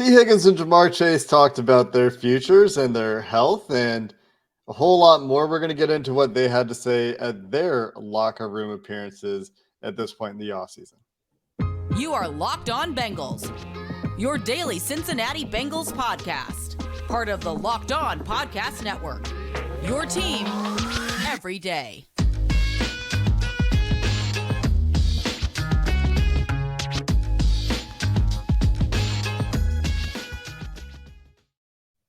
T. Higgins and Jamar Chase talked about their futures and their health and a whole lot more. We're going to get into what they had to say at their locker room appearances at this point in the offseason. You are Locked On Bengals, your daily Cincinnati Bengals podcast, part of the Locked On Podcast Network, your team every day.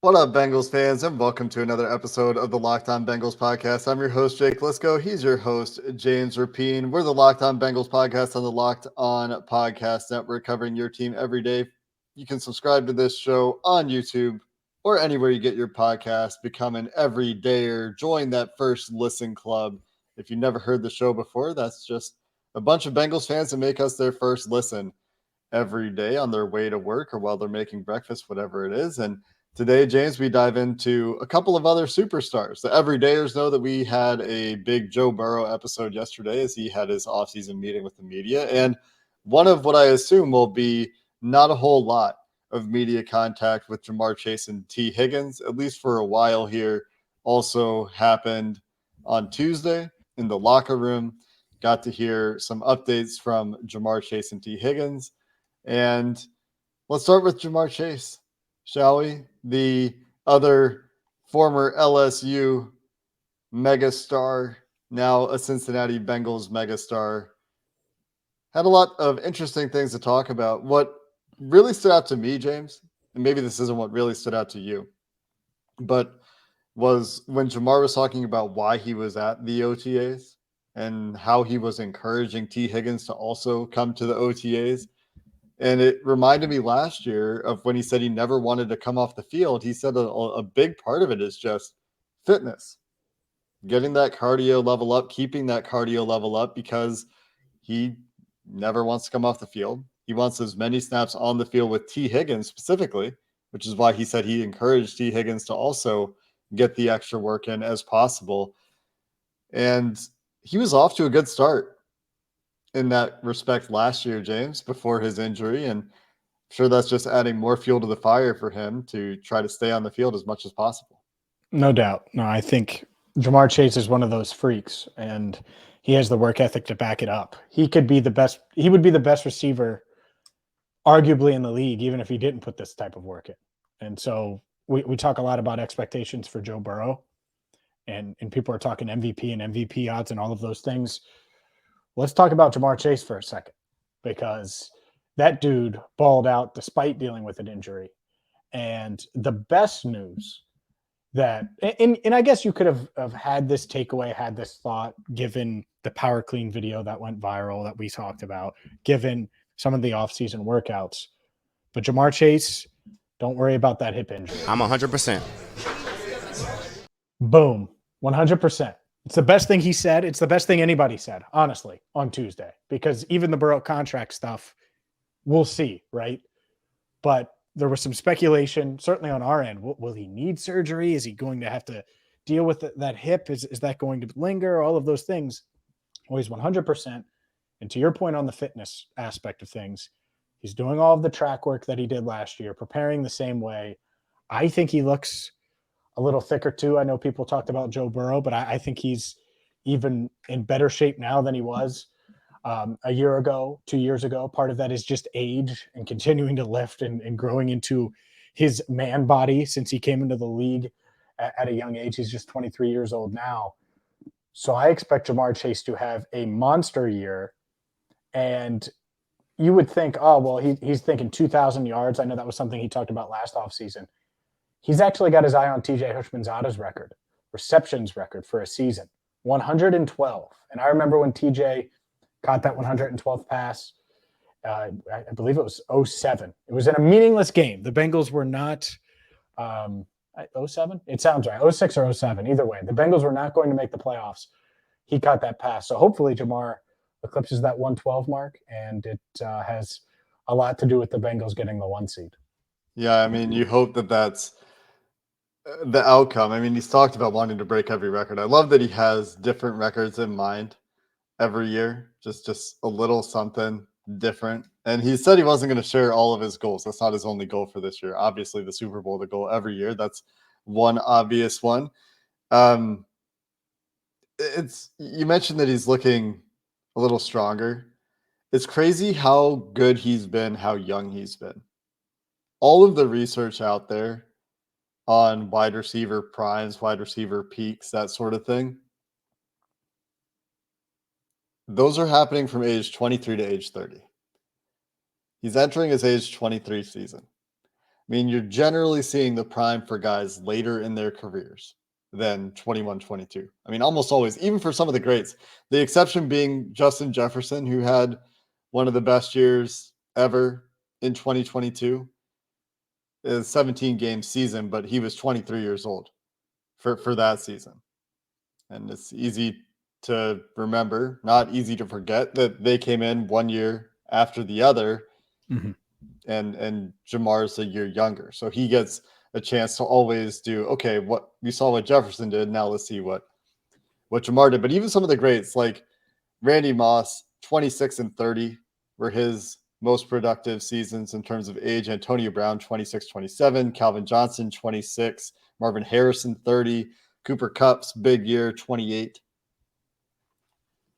What up, Bengals fans, and welcome to another episode of the Locked On Bengals podcast. I'm your host, Jake Lisco. He's your host, James Rapine. We're the Locked On Bengals podcast on the Locked On Podcast Network, covering your team every day. You can subscribe to this show on YouTube or anywhere you get your podcast. Become an everydayer. Join that first listen club. If you never heard the show before, that's just a bunch of Bengals fans that make us their first listen every day on their way to work or while they're making breakfast, whatever it is. And today, James, we dive into a couple of other superstars. The everydayers know that we had a big Joe Burrow episode yesterday as he had his offseason meeting with the media. And one of what I assume will be not a whole lot of media contact with Jamar Chase and T. Higgins, at least for a while here, also happened on Tuesday in the locker room. Got to hear some updates from Jamar Chase and T. Higgins. And let's start with Jamar Chase, shall we? The other former LSU megastar, now a Cincinnati Bengals megastar, had a lot of interesting things to talk about. What really stood out to me, James, and maybe this isn't what really stood out to you, but was when Jamar was talking about why he was at the OTAs and how he was encouraging T. Higgins to also come to the OTAs. And it reminded me last year of when he said he never wanted to come off the field. He said a big part of it is just fitness, getting that cardio level up, keeping that cardio level up, because he never wants to come off the field. He wants as many snaps on the field with T. Higgins specifically, which is why he said he encouraged T. Higgins to also get the extra work in as possible. And he was off to a good start in that respect last year, James, before his injury. And I'm sure that's just adding more fuel to the fire for him to try to stay on the field as much as possible. No doubt. No, I think Jamar Chase is one of those freaks, and he has the work ethic to back it up. He could be the best. He would be the best receiver, arguably, in the league, even if he didn't put this type of work in. And so we talk a lot about expectations for Joe Burrow, and people are talking MVP and MVP odds and all of those things. Let's talk about Jamar Chase for a second, because that dude balled out despite dealing with an injury. And the best news that, and I guess you could have had this takeaway, had this thought, given the power clean video that went viral that we talked about, given some of the offseason workouts. But Jamar Chase, don't worry about that hip injury. I'm 100%. Boom, 100%. It's the best thing he said. It's the best thing anybody said, honestly, on Tuesday, because even the Burrow contract stuff, we'll see, right? But there was some speculation, certainly on our end. Will he need surgery? Is he going to have to deal with that hip? Is that going to linger? All of those things. Well, he's 100%. And to your point on the fitness aspect of things, he's doing all of the track work that he did last year, preparing the same way. I think he looks a little thicker too. I know people talked about Joe Burrow, but I think he's even in better shape now than he was a year ago, 2 years ago. Part of that is just age and continuing to lift and growing into his man body since he came into the league at a young age. He's just 23 years old now. So I expect Jamar Chase to have a monster year. And you would think, oh, well, he's thinking 2,000 yards. I know that was something he talked about last offseason. He's actually got his eye on TJ Houshmandzadeh's receptions record for a season, 112. And I remember when TJ caught that 112th pass, I believe it was 07. It was in a meaningless game. The Bengals were not 07? It sounds right. 06 or 07. Either way, the Bengals were not going to make the playoffs. He caught that pass. So hopefully Jamar eclipses that 112 mark, and it has a lot to do with the Bengals getting the 1 seed. Yeah, I mean, you hope that that's the outcome. I mean, he's talked about wanting to break every record. I love that he has different records in mind every year, just a little something different And he said he wasn't going to share all of his goals. That's not his only goal for this year. Obviously, the Super Bowl, the goal every year. That's one obvious one. You mentioned that he's looking a little stronger. It's crazy how good he's been, how young he's been. All of the research out there on wide receiver primes, wide receiver peaks, that sort of thing, those are happening from age 23 to age 30. He's entering his age 23 season. I mean, you're generally seeing the prime for guys later in their careers than 21, 22. I mean, almost always, even for some of the greats. The exception being Justin Jefferson, who had one of the best years ever in 2022. It was a 17-game season, but he was 23 years old for that season. And it's easy to remember, not easy to forget, that they came in 1 year after the other. Mm-hmm. And Jamar's a year younger. So he gets a chance to always do, okay, what we saw what Jefferson did, now let's see what Jamar did. But even some of the greats like Randy Moss, 26 and 30 were his most productive seasons in terms of age. Antonio Brown, 26, 27. Calvin Johnson, 26. Marvin Harrison, 30. Cooper Kupp's big year, 28.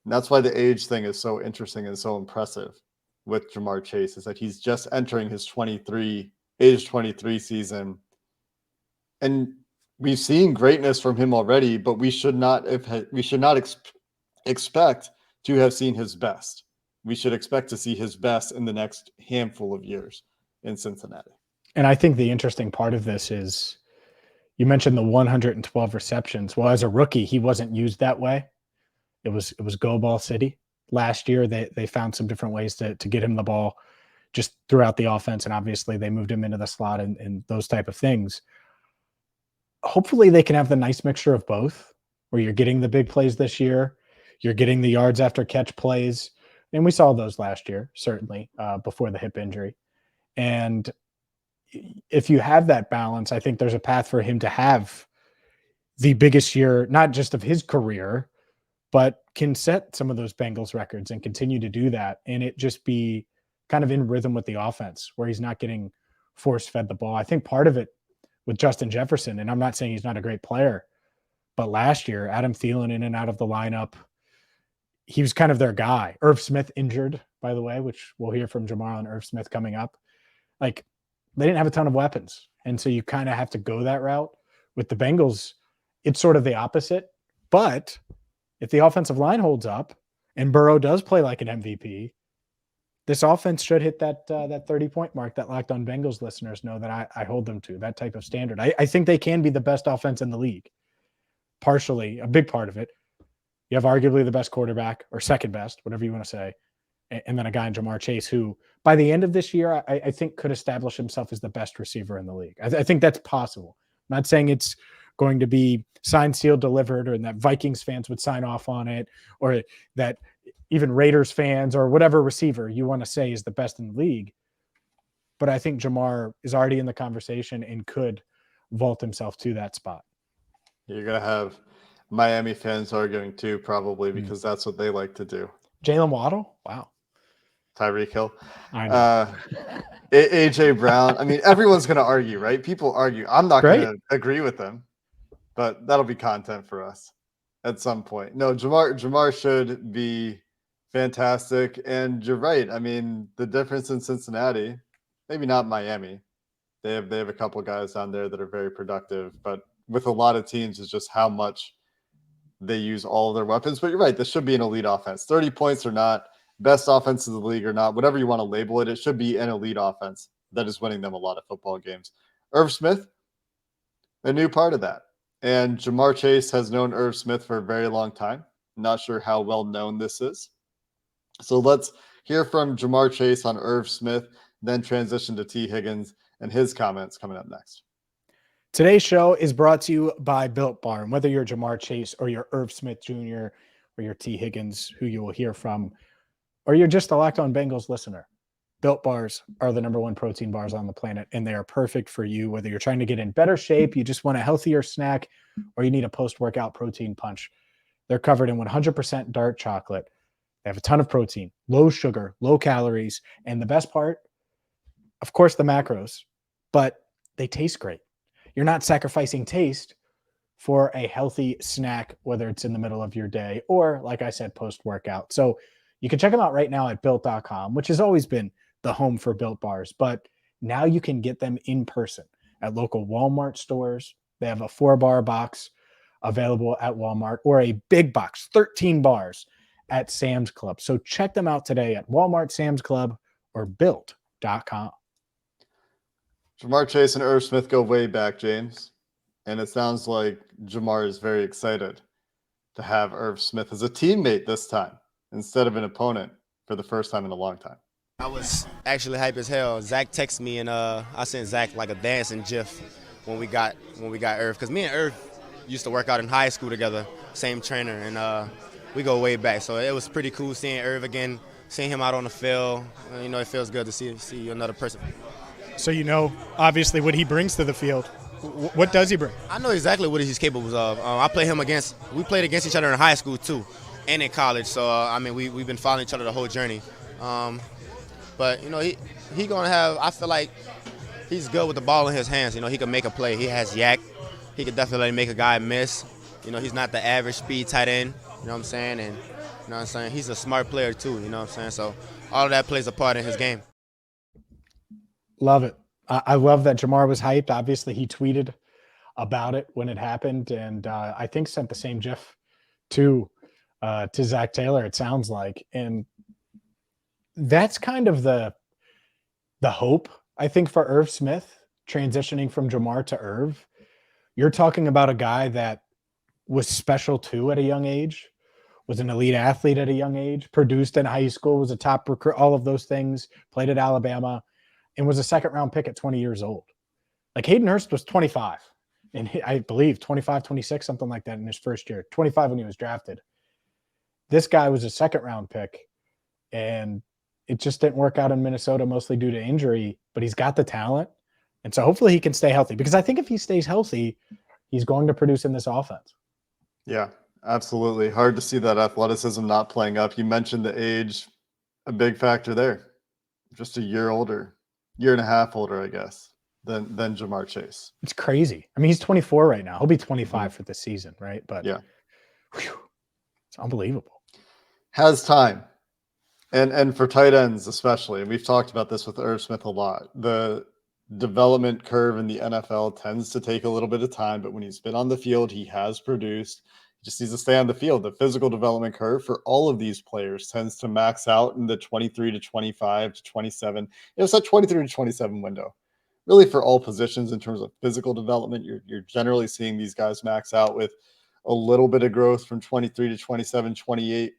And that's why the age thing is so interesting and so impressive with Jamar Chase, is that he's just entering his age 23 season. And we've seen greatness from him already, but we should not expect to have seen his best. We should expect to see his best in the next handful of years in Cincinnati. And I think the interesting part of this is you mentioned the 112 receptions. Well, as a rookie, he wasn't used that way. It was go ball city. Last year, they found some different ways to get him the ball just throughout the offense. And obviously they moved him into the slot and those type of things. Hopefully they can have the nice mixture of both, where you're getting the big plays this year, you're getting the yards after catch plays. And we saw those last year, certainly, before the hip injury. And if you have that balance, I think there's a path for him to have the biggest year, not just of his career, but can set some of those Bengals records and continue to do that. And it just be kind of in rhythm with the offense, where he's not getting force fed the ball. I think part of it with Justin Jefferson, and I'm not saying he's not a great player, but last year, Adam Thielen in and out of the lineup, he was kind of their guy. Irv Smith injured, by the way, which we'll hear from Jamar and Irv Smith coming up. Like, they didn't have a ton of weapons. And so you kind of have to go that route. With the Bengals, it's sort of the opposite. But if the offensive line holds up and Burrow does play like an MVP, this offense should hit that 30-point mark that Locked On Bengals listeners know that I hold them to, that type of standard. I think they can be the best offense in the league. Partially, a big part of it. You have arguably the best quarterback, or second best, whatever you want to say, and then a guy in Jamar Chase who, by the end of this year, I think could establish himself as the best receiver in the league. I think that's possible. I'm not saying it's going to be signed, sealed, delivered, or that Vikings fans would sign off on it, or that even Raiders fans or whatever receiver you want to say is the best in the league. But I think Jamar is already in the conversation and could vault himself to that spot. You're going to have Miami fans arguing too, probably, because that's what they like to do. Jalen Waddle? Wow. Tyreek Hill. I know. AJ Brown. I mean, everyone's going to argue, right? People argue. I'm not going to agree with them, but that'll be content for us at some point. No, Jamar should be fantastic. And you're right. I mean, the difference in Cincinnati, maybe not Miami. They have a couple guys down there that are very productive, but with a lot of teams is just how much they use all of their weapons. But you're right. This should be an elite offense. 30 points or not, best offense in the league or not, whatever you want to label it, it should be an elite offense that is winning them a lot of football games. Irv Smith, a new part of that. And Jamar Chase has known Irv Smith for a very long time. Not sure how well known this is. So let's hear from Jamar Chase on Irv Smith, then transition to T. Higgins and his comments coming up next. Today's show is brought to you by Built Bar. And whether you're Jamar Chase or you're Irv Smith Jr. or you're T. Higgins, who you will hear from, or you're just a Locked On Bengals listener, Built Bars are the #1 protein bars on the planet, and they are perfect for you, whether you're trying to get in better shape, you just want a healthier snack, or you need a post-workout protein punch. They're covered in 100% dark chocolate. They have a ton of protein, low sugar, low calories, and the best part, of course, the macros, but they taste great. You're not sacrificing taste for a healthy snack, whether it's in the middle of your day or, like I said, post-workout. So you can check them out right now at Built.com, which has always been the home for Built bars, but now you can get them in person at local Walmart stores. They have a 4-bar box available at Walmart or a big box, 13 bars at Sam's Club. So check them out today at Walmart, Sam's Club, or Built.com. Jamar Chase and Irv Smith go way back, James. And it sounds like Jamar is very excited to have Irv Smith as a teammate this time instead of an opponent for the first time in a long time. I was actually hype as hell. Zach texted me, and I sent Zach like a dancing gif when we got Irv, because me and Irv used to work out in high school together, same trainer, and we go way back. So it was pretty cool seeing Irv again, seeing him out on the field. It feels good to see another person. So obviously, what he brings to the field. What does he bring? I know exactly what he's capable of. We played against each other in high school too, and in college. So we've been following each other the whole journey. But he gonna have. I feel like he's good with the ball in his hands. He can make a play. He has yak. He could definitely make a guy miss. He's not the average speed tight end. You know what I'm saying? And he's a smart player too. You know what I'm saying? So all of that plays a part in his game. Love it. I love that Jamar was hyped. Obviously, he tweeted about it when it happened, and I think sent the same GIF to Zach Taylor, it sounds like. And that's kind of the hope, I think, for Irv Smith, transitioning from Jamar to Irv. You're talking about a guy that was special too at a young age, was an elite athlete at a young age, produced in high school, was a top recruit, all of those things, played at Alabama, and was a second-round pick at 20 years old. Like Hayden Hurst was 25, and I believe 25, 26, something like that in his first year, 25 when he was drafted. This guy was a second-round pick, and it just didn't work out in Minnesota, mostly due to injury, but he's got the talent, and so hopefully he can stay healthy, because I think if he stays healthy, he's going to produce in this offense. Yeah, absolutely. Hard to see that athleticism not playing up. You mentioned the age, a big factor there. Just a year older. Year and a half older, I guess, than Jamar Chase. It's crazy. I mean, he's 24 right now. He'll be 25 for the season, right? But yeah, it's unbelievable. Has time. And for tight ends especially, and we've talked about this with Irv Smith a lot, the development curve in the NFL tends to take a little bit of time, but when he's been on the field, he has produced. He just needs to stay on the field. The physical development curve for all of these players tends to max out in the 23 to 25 to 27. It's that 23 to 27 window. Really, for all positions in terms of physical development, you're generally seeing these guys max out with a little bit of growth from 23 to 27, 28,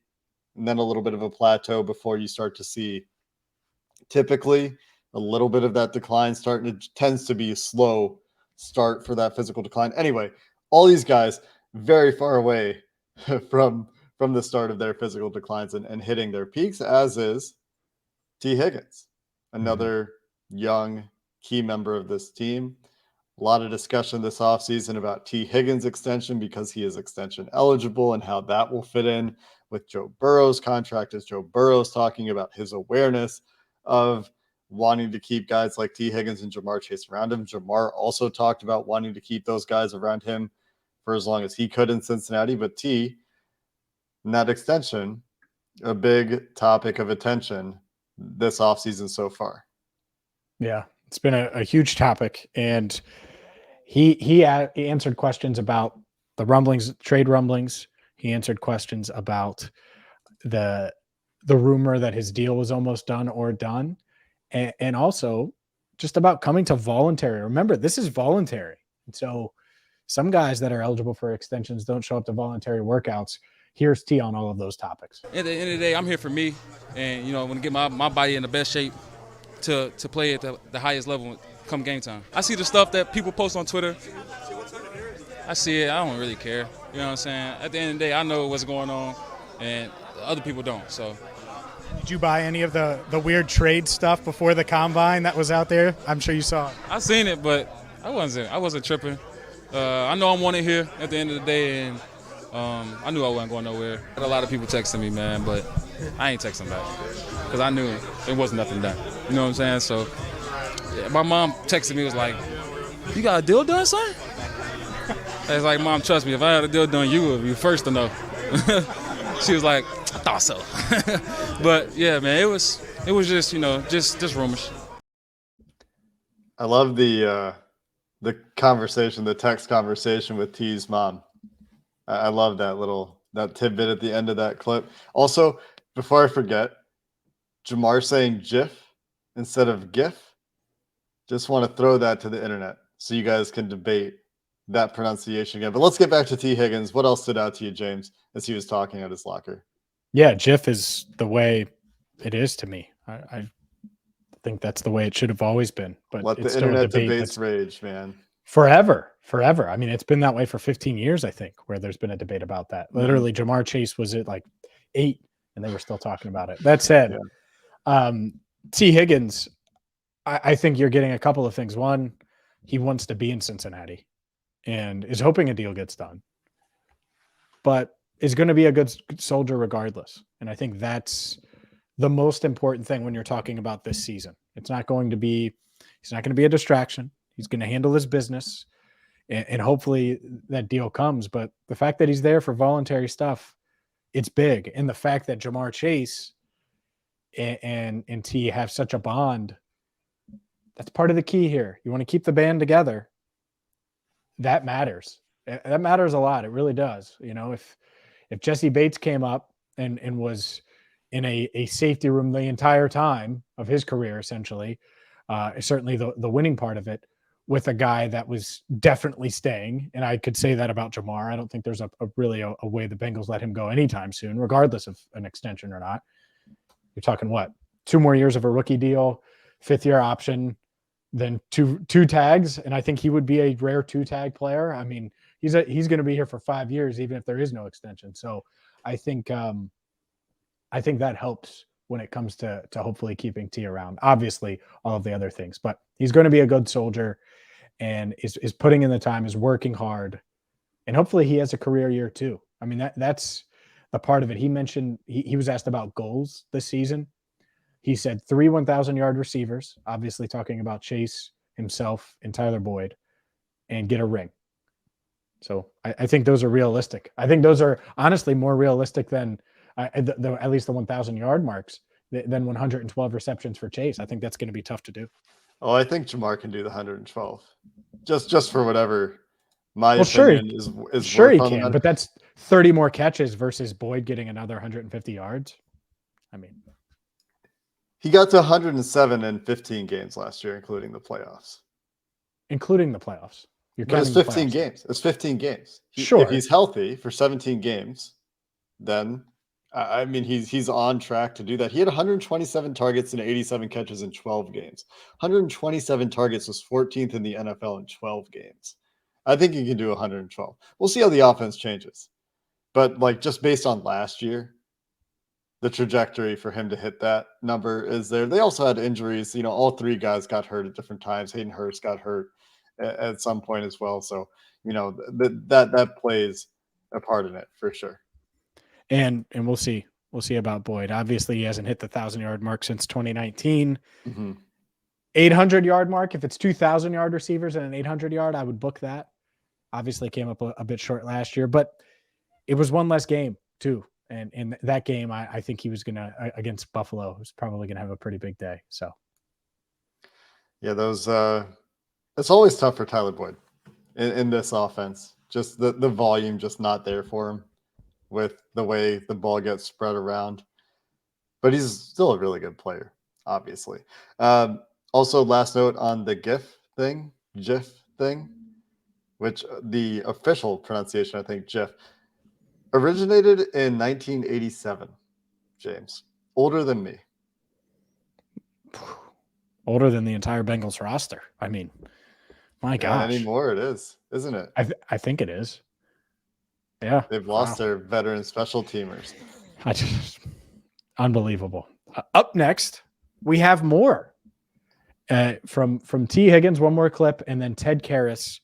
and then a little bit of a plateau before you start to see typically a little bit of that decline starting. It tends to be a slow start for that physical decline. Anyway, all these guys very far away from the start of their physical declines and hitting their peaks, as is T. Higgins, another young key member of this team. A lot of discussion this offseason about T. Higgins' extension because he is extension eligible and how that will fit in with Joe Burrow's contract, as Joe Burrow's talking about his awareness of wanting to keep guys like T. Higgins and Jamar Chase around him. Jamar also talked about wanting to keep those guys around him for as long as he could in Cincinnati. But T, in that extension, a big topic of attention this offseason so far. Yeah, it's been a huge topic. And he answered questions about the rumblings, trade rumblings. He answered questions about the rumor that his deal was almost done or done. And also just about coming to voluntary. Remember, this is voluntary. And so some guys that are eligible for extensions don't show up to voluntary workouts. Here's T on all of those topics. At the end of the day, I'm here for me, and I want to get my body in the best shape to play at the highest level come game time. I see the stuff that people post on Twitter. I see it. I don't really care. You know what I'm saying? At the end of the day, I know what's going on, and other people don't. So, did you buy any of the weird trade stuff before the combine that was out there? I'm sure you saw it. I seen it, but I wasn't tripping. I know I'm wanted here at the end of the day, and I knew I wasn't going nowhere. I had a lot of people texting me, man, but I ain't text him back because I knew it wasn't nothing done. You know what I'm saying? So yeah, my mom texted me, was like, "You got a deal done, son?" I was like, "Mom, trust me, if I had a deal done, you would be first to know." She was like, "I thought so." But yeah, man, it was just, just rumors. I love the conversation, the text conversation with T's mom. I love that tidbit at the end of that clip. Also, before I forget, Jamar saying GIF instead of GIF. Just want to throw that to the internet so you guys can debate that pronunciation again. But let's get back to T. Higgins. What else stood out to you, James, as he was talking at his locker? Yeah, GIF is the way it is to me. I think that's the way it should have always been. But Let it's the still internet a debate debates rage, man. Forever. I mean, it's been that way for 15 years, I think, where there's been a debate about that. Mm-hmm. Literally, Jamar Chase was at like 8, and they were still talking about it. That said, T. Higgins, I think you're getting a couple of things. One, he wants to be in Cincinnati and is hoping a deal gets done, but is going to be a good soldier regardless. And I think that's the most important thing when you're talking about this season. He's not going to be a distraction. He's going to handle his business, and hopefully that deal comes. But the fact that he's there for voluntary stuff, it's big. And the fact that Jamar Chase and T have such a bond, that's part of the key here. You want to keep the band together. That matters. That matters a lot. It really does. If Jesse Bates came up and was in a safety room the entire time of his career, essentially, certainly the winning part of it, with a guy that was definitely staying, and I could say that about Jamar. I don't think there's a way the Bengals let him go anytime soon, regardless of an extension or not. You're talking what? 2 more years of a rookie deal, 5th-year option, then two tags, and I think he would be a rare 2-tag player. I mean, he's going to be here for 5 years, even if there is no extension. So I think that helps when it comes to hopefully keeping T around. Obviously, all of the other things, but he's going to be a good soldier and is putting in the time, is working hard, and hopefully he has a career year too. I mean, that's the part of it. He mentioned he was asked about goals this season. He said 3 1,000-yard receivers, obviously talking about Chase himself and Tyler Boyd, and get a ring. So I think those are realistic. I think those are honestly more realistic than at least the 1,000-yard marks than 112 receptions for Chase. I think that's going to be tough to do. Oh, I think Jamar can do the 112. Just for whatever my opinion is. Sure he can, but that's 30 more catches versus Boyd getting another 150 yards. I mean, he got to 107 in 15 games last year, including the playoffs. But it's 15 games. It's 15 games. Sure. If he's healthy for 17 games, then I mean he's on track to do that. He had 127 targets and 87 catches in 12 games. 127 targets was 14th in the NFL in 12 games. I think he can do 112. We'll see how the offense changes. But just based on last year, the trajectory for him to hit that number is there. They also had injuries. All 3 guys got hurt at different times. Hayden Hurst got hurt at some point as well. So, that plays a part in it for sure. And we'll see. We'll see about Boyd. Obviously, he hasn't hit the 1,000-yard mark since 2019. 800-yard mark. If it's 2,000-yard receivers and an 800-yard, I would book that. Obviously, came up a bit short last year, but it was one less game too. And in that game, I think he was against Buffalo, was probably gonna have a pretty big day. So, yeah, those. It's always tough for Tyler Boyd in this offense. Just the volume just not there for him with the way the ball gets spread around. But he's still a really good player, obviously. Also, last note on the GIF thing, which the official pronunciation, I think, GIF, originated in 1987. James, older than me. Older than the entire Bengals roster. I mean, my gosh. Not anymore it is, isn't it? I think it is. Yeah. They've lost their veteran special teamers. Unbelievable. Up next, we have more from T. Higgins, one more clip, and then Ted Karras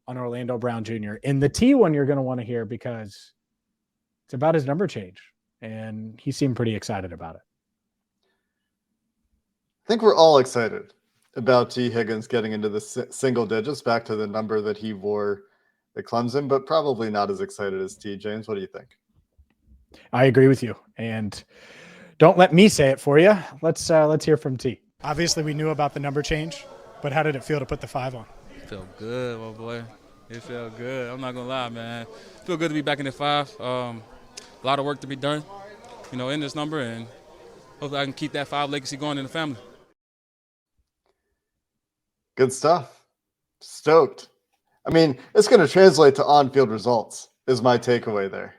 on Orlando Brown Jr. And the T one you're going to want to hear because it's about his number change. and he seemed pretty excited about it. I think we're all excited about T. Higgins getting into the single digits, back to the number that he wore at Clemson, but probably not as excited as T. James. What do you think? I agree with you, and don't let me say it for you. Let's hear from T. Obviously, we knew about the number change, but how did it feel to put the 5 on? It felt good, my boy. It felt good. I'm not gonna lie, man. It feel good to be back in the 5. A lot of work to be done, in this number, and hopefully I can keep that 5 legacy going in the family. Good stuff. Stoked. I mean, it's going to translate to on-field results is my takeaway there.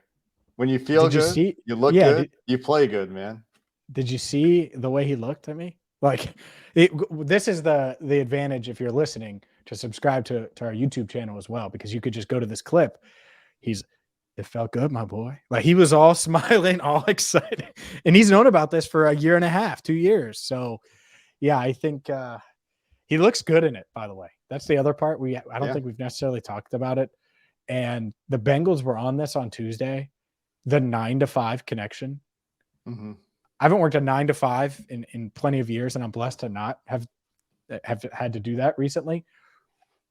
When you feel good, you look good, you play good, man. Did you see the way he looked at me? Like, this is the advantage if you're listening to subscribe to our YouTube channel as well, because you could just go to this clip. It felt good, my boy. Like, he was all smiling, all excited. And he's known about this for a year and a half, 2 years. So, yeah, I think he looks good in it, by the way. That's the other part. I don't think we've necessarily talked about it. And the Bengals were on this on Tuesday, the 9 to 5 connection. Mm-hmm. I haven't worked a 9 to 5 in plenty of years, and I'm blessed to not have had to do that recently.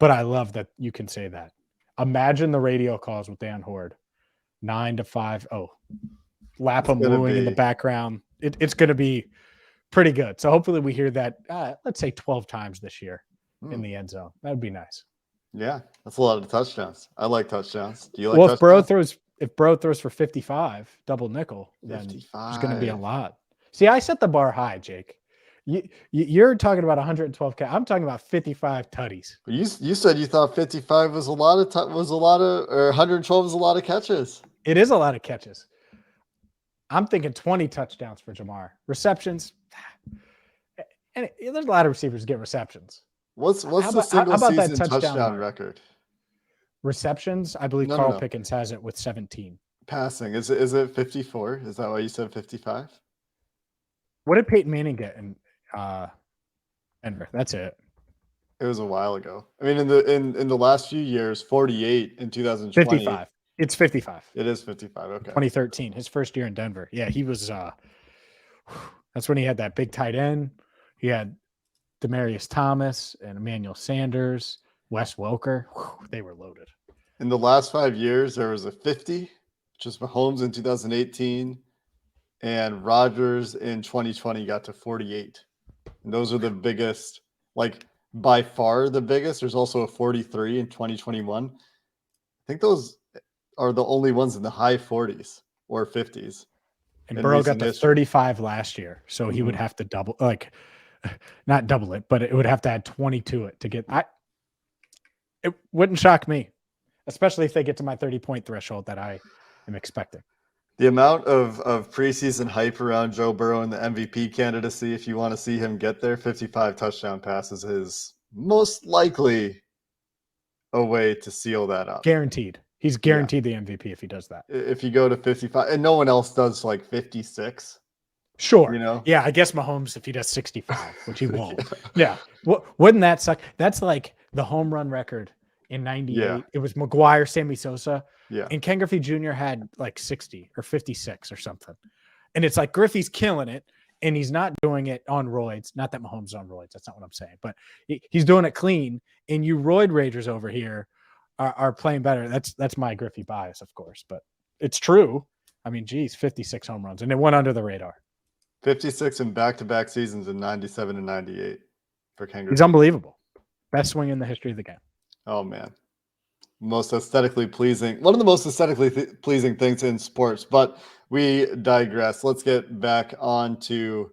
But I love that you can say that. Imagine the radio calls with Dan Horde. 9 to 5. Oh, Lapham wooing in the background. It's going to be pretty good. So hopefully we hear that, let's say 12 times this year in the end zone. That would be nice. Yeah, that's a lot of touchdowns. I like touchdowns. Do you like touchdowns? If Burrow throws for 55, double nickel, then 55. There's going to be a lot. See, I set the bar high, Jake. You're talking about 112. I'm talking about 55 tutties. You said you thought 55 was a lot of or 112 was a lot of catches. It is a lot of catches. I'm thinking 20 touchdowns for Jamar. Receptions, and there's a lot of receivers get receptions. What's the single season touchdown record? Receptions, I believe Carl Pickens has it with 17. Passing, is it 54? Is that why you said 55? What did Peyton Manning get in Denver? That's it. It was a while ago. I mean, in the last few years, 48 in 2020. 55. It's 55. It is 55. Okay. 2013, his first year in Denver. Yeah, he was. That's when he had that big tight end. He had Demaryius Thomas and Emmanuel Sanders, Wes Welker. They were loaded. In the last 5 years, there was a 50, which is Mahomes in 2018, and Rodgers in 2020 got to 48. And those are the biggest, like by far the biggest. There's also a 43 in 2021. I think those are the only ones in the high 40s or 50s. And Burrow got to 35 last year, so he would have to double, not double it, but it would have to add 20 to it to get. It wouldn't shock me, especially if they get to my 30-point threshold that I am expecting. The amount of preseason hype around Joe Burrow and the MVP candidacy, if you want to see him get there, 55 touchdown passes is most likely a way to seal that up. Guaranteed. He's guaranteed the MVP if he does that. If you go to 55, and no one else does like 56. Sure. Yeah, I guess Mahomes if he does 65, which he won't. Yeah. Wouldn't that suck? That's like the home run record in 98. Yeah. It was McGuire, Sammy Sosa. Yeah. And Ken Griffey Jr. had like 60 or 56 or something. And it's like Griffey's killing it, and he's not doing it on roids. Not that Mahomes is on roids. That's not what I'm saying. But he's doing it clean, and you roid ragers over here are playing better. That's my Griffey bias, of course. But it's true. I mean, geez, 56 home runs, and it went under the radar. 56 in back-to-back seasons in 97 and 98 for Ken Griffey. He's unbelievable. Best swing in the history of the game. Oh, man. Most aesthetically pleasing. One of the most aesthetically pleasing things in sports, but we digress. Let's get back on to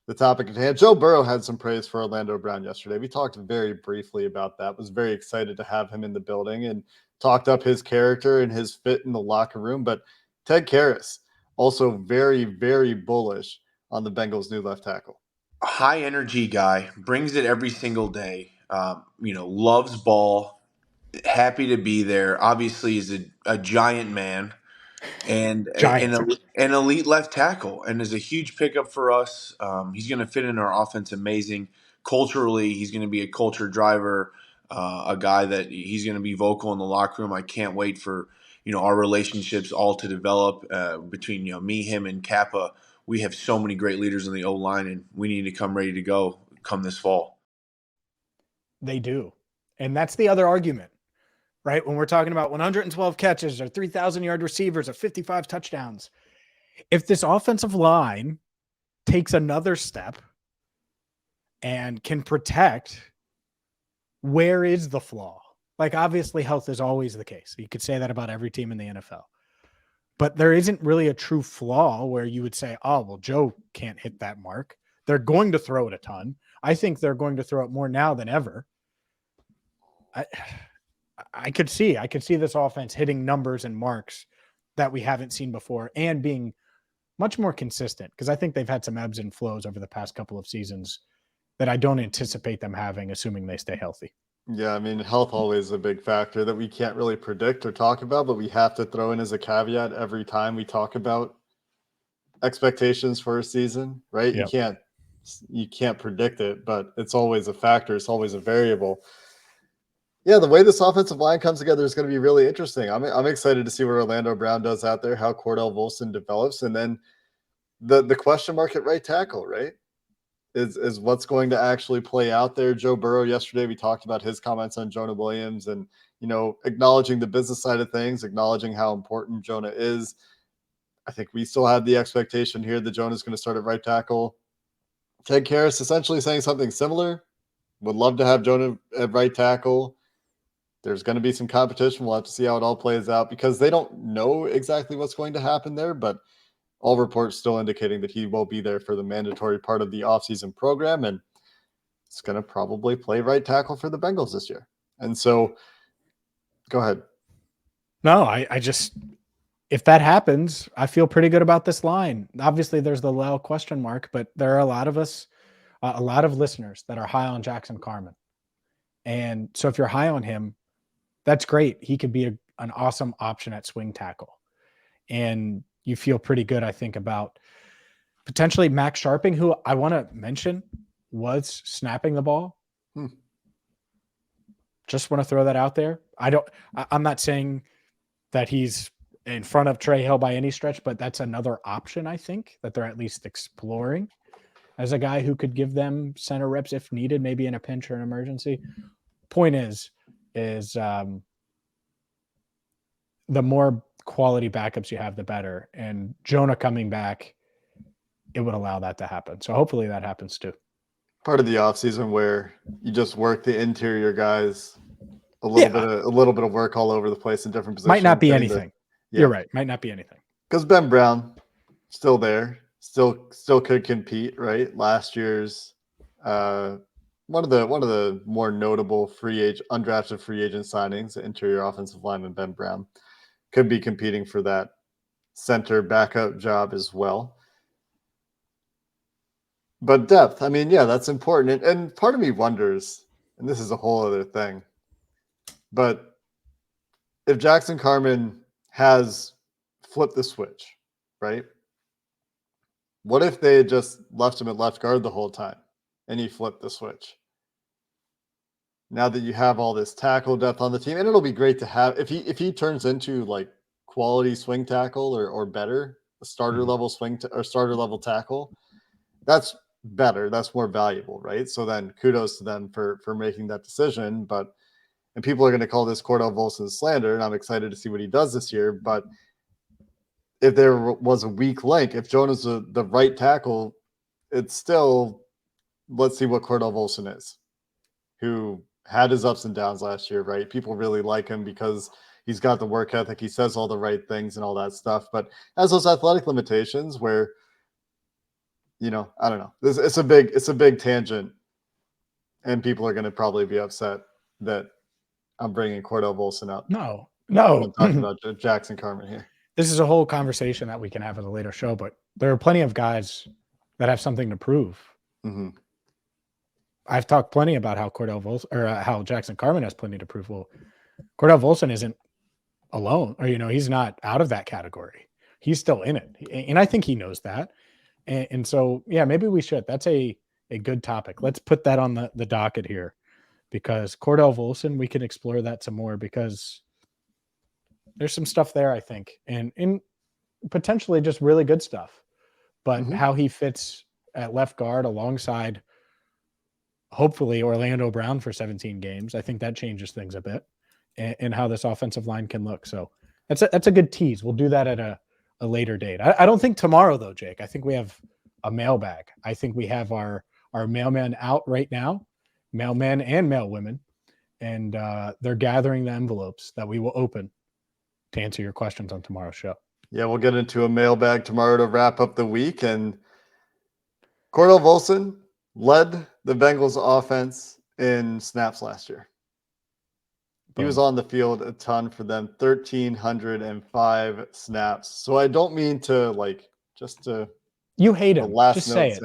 the topic at hand. Joe Burrow had some praise for Orlando Brown yesterday. We talked very briefly about that. Was very excited to have him in the building and talked up his character and his fit in the locker room. But Ted Karras also very, very bullish on the Bengals' new left tackle. High energy guy, brings it every single day. Loves ball, happy to be there. Obviously, is a giant man and an elite left tackle, and is a huge pickup for us. He's going to fit in our offense amazing. Culturally, he's going to be a culture driver, a guy that he's going to be vocal in the locker room. I can't wait for our relationships all to develop between, me, him, and Kappa. We have so many great leaders in the O-line, and we need to come ready to go come this fall. They do. And that's the other argument, right? When we're talking about 112 catches or 3,000-yard receivers or 55 touchdowns, if this offensive line takes another step and can protect, where is the flaw? Like, obviously, health is always the case. You could say that about every team in the NFL. But there isn't really a true flaw where you would say, oh, well, Joe can't hit that mark. They're going to throw it a ton. I think they're going to throw it more now than ever. I could see this offense hitting numbers and marks that we haven't seen before and being much more consistent, because I think they've had some ebbs and flows over the past couple of seasons that I don't anticipate them having, assuming they stay healthy. Yeah, I mean, health always a big factor that we can't really predict or talk about, but we have to throw in as a caveat every time we talk about expectations for a season, right? Yep. You can't predict it, but it's always a factor. It's always a variable. Yeah, the way this offensive line comes together is going to be really interesting. I'm excited to see what Orlando Brown does out there, how Cordell Volson develops, and then the question mark at right tackle, right? Is what's going to actually play out there. Joe Burrow yesterday, we talked about his comments on Jonah Williams and, acknowledging the business side of things, acknowledging how important Jonah is. I think we still have the expectation here that Jonah's going to start at right tackle. Ted Karras essentially saying something similar. Would love to have Jonah at right tackle. There's going to be some competition. We'll have to see how it all plays out because they don't know exactly what's going to happen there, but all reports still indicating that he will be there for the mandatory part of the offseason program, and it's going to probably play right tackle for the Bengals this year. And so, go ahead. No, I just, if that happens, I feel pretty good about this line. Obviously, there's the Lyle question mark, but there are a lot of us, a lot of listeners that are high on Jackson Carman. And so if you're high on him, that's great. He could be an awesome option at swing tackle. And you feel pretty good, I think, about potentially Max Sharping, who I want to mention was snapping the ball. Just want to throw that out there. I'm not saying that he's in front of Trey Hill by any stretch, but that's another option, I think, that they're at least exploring as a guy who could give them center reps if needed, maybe in a pinch or an emergency. Point is the more quality backups you have, the better. And Jonah coming back, it would allow that to happen. So hopefully that happens too. Part of the offseason where you just work the interior guys a little bit of work all over the place in different positions. Might not be anything. You're right. Might not be anything. Because Ben Brown still there, still could compete, right? Last year's one of the more notable undrafted free agent signings, the interior offensive lineman Ben Brown, could be competing for that center backup job as well. But depth, I mean, yeah, that's important. And part of me wonders, and this is a whole other thing, but if Jackson Carman has flipped the switch, right? What if they had just left him at left guard the whole time and he flipped the switch? Now that you have all this tackle depth on the team, and it'll be great to have if he turns into like quality swing tackle or better, a starter level starter level tackle, that's better. That's more valuable, right? So then kudos to them for making that decision. And people are going to call this Cordell Volson slander, and I'm excited to see what he does this year. But if there was a weak link, if Jonah's the right tackle, it's still, let's see what Cordell Volson is, who had his ups and downs last year, right? People really like him because he's got the work ethic. He says all the right things and all that stuff, but has those athletic limitations where, I don't know. It's a big tangent, and people are going to probably be upset that I'm bringing Cordell Volson up. No. I'm talking about Jackson Carman here. This is a whole conversation that we can have at a later show, but there are plenty of guys that have something to prove. Mm-hmm. I've talked plenty about how Jackson Carman has plenty to prove. Well, Cordell Volson isn't alone, or he's not out of that category. He's still in it, and I think he knows that. And so, yeah, maybe we should. That's a good topic. Let's put that on the docket here, because Cordell Volson, we can explore that some more, because There's some stuff there, I think, and potentially just really good stuff. But how he fits at left guard alongside, hopefully, Orlando Brown for 17 games, I think that changes things a bit, and how this offensive line can look. So that's a good tease. We'll do that at a later date. I don't think tomorrow, though, Jake. I think we have a mailbag. I think we have our mailman out right now, mailmen and mailwomen, and they're gathering the envelopes that we will open to answer your questions on tomorrow's show. Yeah, we'll get into a mailbag tomorrow to wrap up the week. And Cordell Volson led the Bengals offense in snaps last year. He was on the field a ton for them, 1,305 snaps. So I don't mean to just to you hate him. Last just say it.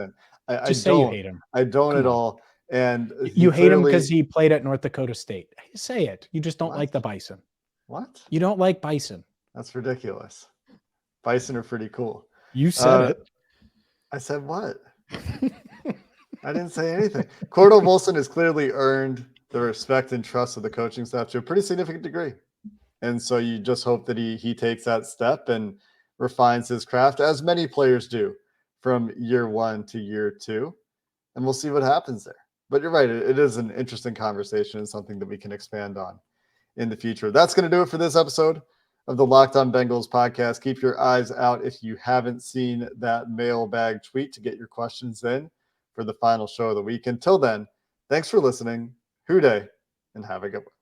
Just say you hate him. I don't at all. And you hate him because he played at North Dakota State. Say it. You just don't What? like the Bison. What? You don't like Bison. That's ridiculous. Bison are pretty cool. You said it. I said what? I didn't say anything. Cordell Volson has clearly earned the respect and trust of the coaching staff to a pretty significant degree. And so you just hope that he takes that step and refines his craft, as many players do, from year one to year two. And we'll see what happens there. But you're right. It is an interesting conversation and something that we can expand on in the future. That's going to do it for this episode of the Locked On Bengals podcast. Keep your eyes out if you haven't seen that mailbag tweet to get your questions in for the final show of the week. Until then, thanks for listening. Hoo day, and have a good one.